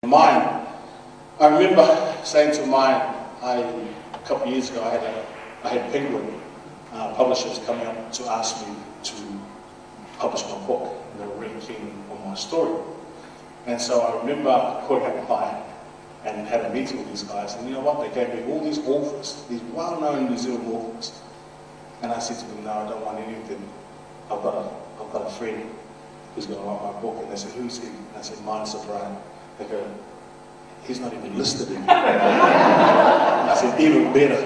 Myan, I remember saying to Myan, a couple of years ago, I had Penguin publishers coming up to ask me to publish my book, and they were really keen on my story. And so I remember calling up Myan and had a meeting with these guys, and you know what, they gave me all these authors, these well-known New Zealand authors, and I said to them, no, I don't want any of them. I've got a friend who's going to write my book, and they said, who's he? And I said, Myan Subrayan. They go, he's not even listed in here. I said, even better.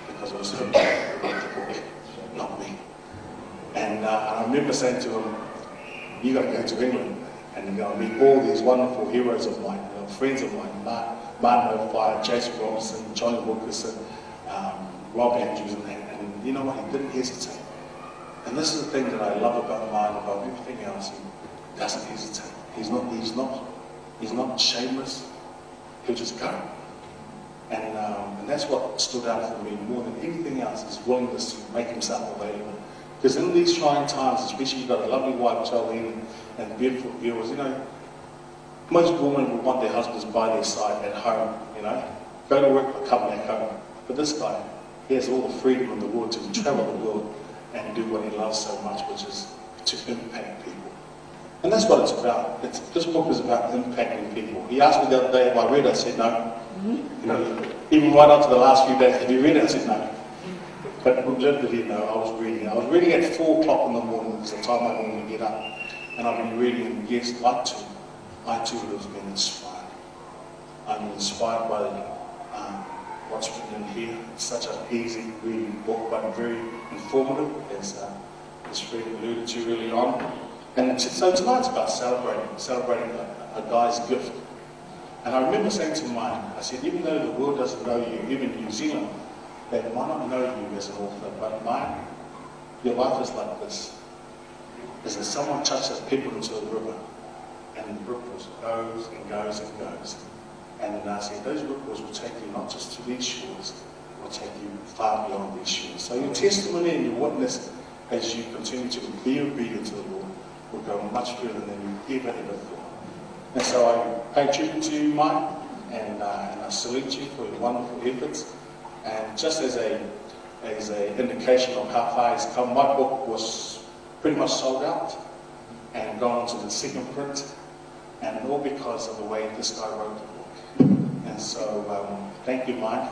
Because it was him who wrote the book, not me. And I remember saying to him, you got to go to England and you're going to meet all these wonderful heroes of mine, friends of mine, Martin O'Fire, Jason Robinson, Johnny Wilkerson, Rob Andrews, and you know what, he didn't hesitate. And this is the thing that I love about Myan, about everything else. He doesn't hesitate. He's not shameless. He'll just go. And that's what stood out for me more than anything else, his willingness to make himself available. Because in these trying times, especially you've got a lovely wife, Charlene, and beautiful girls, you know, most women would want their husbands by their side at home, you know. Go to work, but come back home. But this guy, he has all the freedom in the world to travel the world and do what he loves so much, which is to impact people. And that's what it's about. This book is about impacting people. He asked me the other day if I read it. I said no. You know, even right up to the last few days, have you read it? I said no. But literally, no, I was reading. I was reading at 4 o'clock in the morning. It's the time I normally get up. And I've been reading, and yes, I too have been inspired. I'm inspired by what's written in here. It's such an easy reading book, but very informative, as Fred alluded to early on. And so tonight's about celebrating a guy's gift. And I remember saying to Myan, I said, even though the world doesn't know you, even New Zealand, they might not know you as an author, but Myan, your life is like this. Is that someone touches people into the river, and the ripples goes and goes and goes. And then I said, those ripples will take you not just to these shores, will take you far beyond these shores. So your testimony and your witness, as you continue to be obedient to the Lord, will go much further than you ever thought. And so I pay tribute to you, Myan, and I salute you for your wonderful efforts. And just as an indication of how far he's come, my book was pretty much sold out and gone on to the second print, and all because of the way this guy wrote the book. And so thank you, Myan,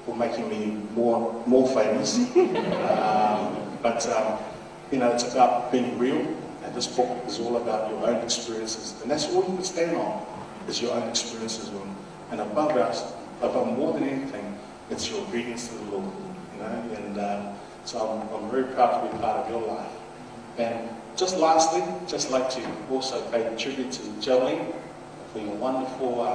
for making me more famous. But you know, it's about being real. And this book is all about your own experiences. And that's all you can stand on, is your own experiences. And above more than anything, it's your obedience to the Lord. You know? And so I'm very proud to be part of your life. And just lastly, just like to also pay tribute to Jolene for your wonderful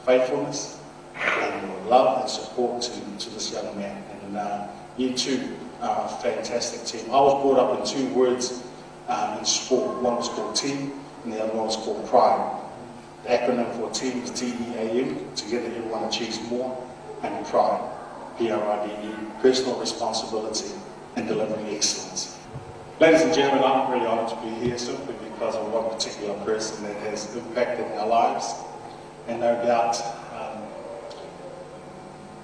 faithfulness and your love and support to this young man. And you two are a fantastic team. I was brought up in 2 words in sport. One was called team, and the other one was called pride. The acronym for team is TEAM, together everyone achieves more, and pride, PRIDE, personal responsibility and delivering excellence. Ladies and gentlemen, I'm really honoured to be here simply because of one particular person that has impacted our lives, and no doubt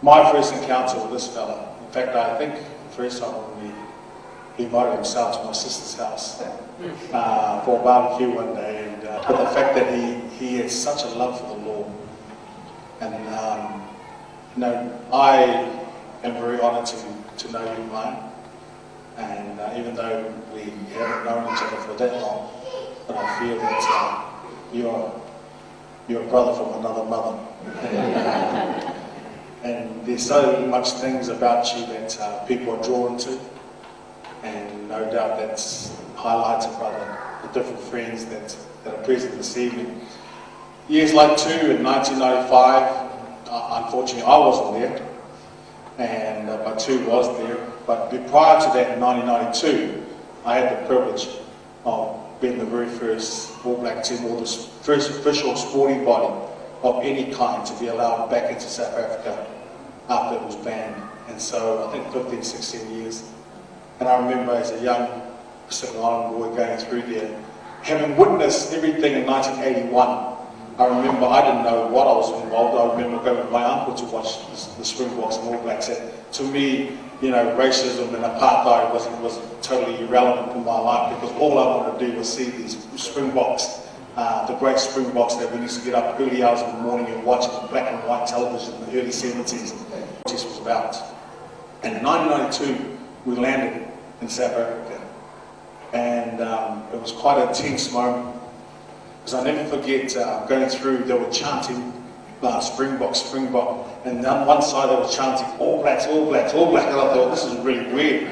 my first encounter with this fella. In fact, I think the first time he invited himself to my sister's house for a barbecue one day, and but the fact that he had such a love for the Lord, and you know, I am very honoured to know you, Myan, and even though we haven't known each other for that long, but I feel that you're a brother from another mother, and there's so much things about you that people are drawn to. And no doubt that's highlighted by the different friends that are present this evening. Years like 2 in 1995, unfortunately I wasn't there, and but 2 was there. But prior to that, in 1992, I had the privilege of being the very first All Black team, or the first official sporting body of any kind to be allowed back into South Africa after it was banned. And so I think 15, 16 years. And I remember as a young Pacific Island boy going through there, having witnessed everything in 1981 I remember I didn't know what I was involved. I remember going with my uncle to watch the Springboks and All Blacks. And to me, you know, racism and apartheid was totally irrelevant in my life, because all I wanted to do was see these Springboks, the great Springboks that we used to get up early hours in the morning and watch on black and white television in the early 70s. This was about. And in 1992, we landed in South Africa. And it was quite a tense moment. Because I never forget going through, they were chanting Springbok, Springbok, and on one side they were chanting All Blacks, All Blacks, All Blacks, and I thought, this is really weird,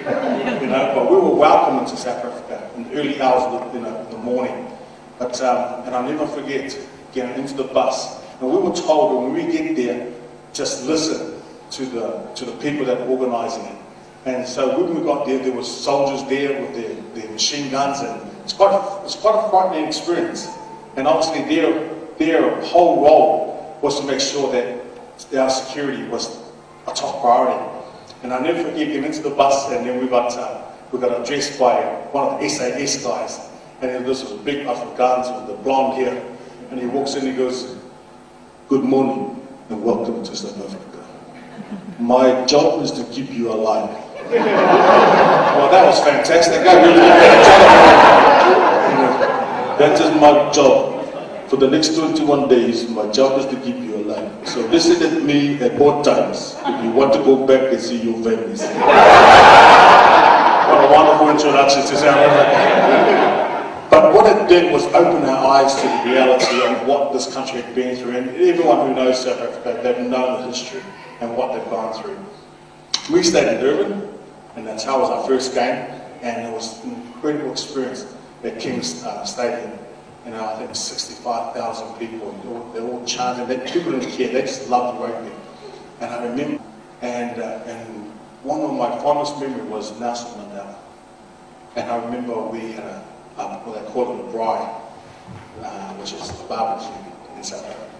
you know, but we were welcome into South Africa in the early hours of the morning. But, and I'll never forget getting into the bus, and we were told that when we get there, just listen to the people that were organising it. And so when we got there, there were soldiers there with their machine guns, and it's quite a frightening experience. And obviously their whole role was to make sure that our security was a top priority. And I'll never forget getting into the bus, and then we got addressed by one of the SAS guys. And then this was a big Afrikaans with the blonde hair. And he walks in and he goes, "Good morning and welcome to South Africa. My job is to keep you alive." Well, that was fantastic. That is my job. For the next 21 days, my job is to keep you alive. So listen at me at all times if you want to go back and see your families. What a wonderful introduction to South Africa. But what it did was open our eyes to the reality of what this country had been through. And everyone who knows South Africa, they've known the history and what they've gone through. We stayed in Durban, and that's how it was our first game. And it was an incredible experience at King's Stadium. You know, I think 65,000 people, they're all chanting. People didn't care, they just loved rugby. And I remember, and one of my fondest memories was Nelson Mandela. And I remember we had what they call it a braai, which is a barbecue in South Africa.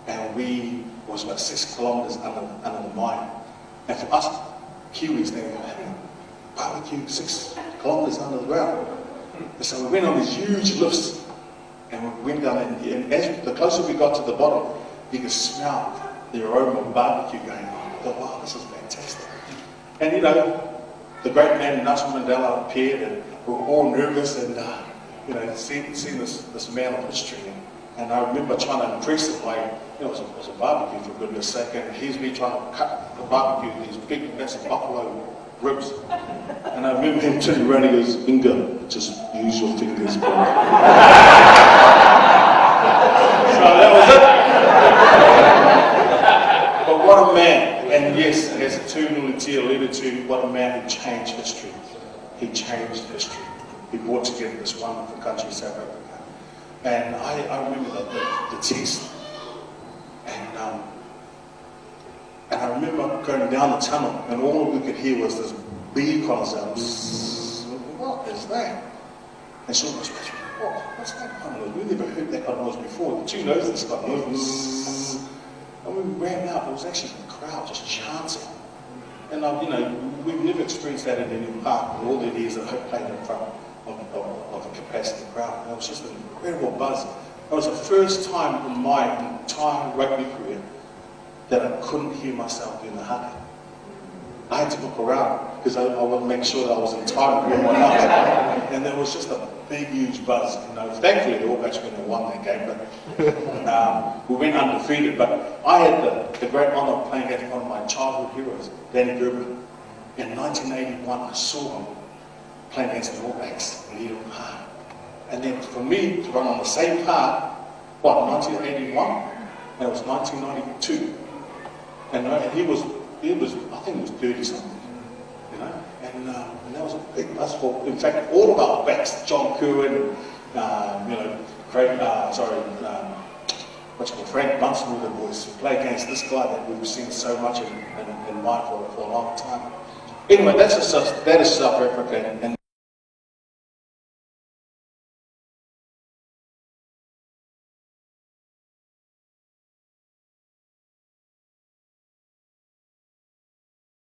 And we was about 6 kilometres under the mine. And for us Kiwis, they were having barbecue 6 kilometres under the ground. And so we went on these huge lifts, and we went down, and as the closer we got to the bottom, you could smell the aroma of barbecue going on. I thought, wow, this is fantastic. And you know, the great man Nelson Mandela appeared, and we were all nervous, and you know, seeing this man of history. And I remember trying to impress him by, you know, it was a barbecue for goodness sake, and here's me trying to cut the barbecue, these big, massive buffalo ribs. And I remember him turning around and he goes, "Inga, just use your fingers, bro." So that was it. But what a man. And yes, as Tuigamala alluded to, what a man who changed history. He changed history. He brought together this wonderful country, South Africa. And I remember the test. And I remember going down the tunnel, and all we could hear was this bee collar sound. What is that? And so I was wondering, what's that kind of noise? We've never heard that kind of noise before. But you know this kind of noise. And we ran out, there was actually a crowd just chanting. And you know, we've never experienced that in any park. All the years that I've played in front of a capacity crowd. And it was just an incredible buzz. It was the first time in my entire rugby career that I couldn't hear myself doing the haka. I had to look around because I wanted to make sure that I was in time to hear my haka. And there was just a big, huge buzz. You know, thankfully, the All Blacks won that game, but we went undefeated. But I had the great honour of playing against one of my childhood heroes, Danie Gerber. In 1981, I saw him playing against the All Blacks in Eden Park. And then for me to run on the same park, 1981, and it was 1992. And he was, I think he was 30 something, you know, and that was a big buzz for, in fact, all of our backs, John Curran, you know, Frank Bunsen, all the boys, play against this guy that we've seen so much in mind for a long time. Anyway, that is South Africa. And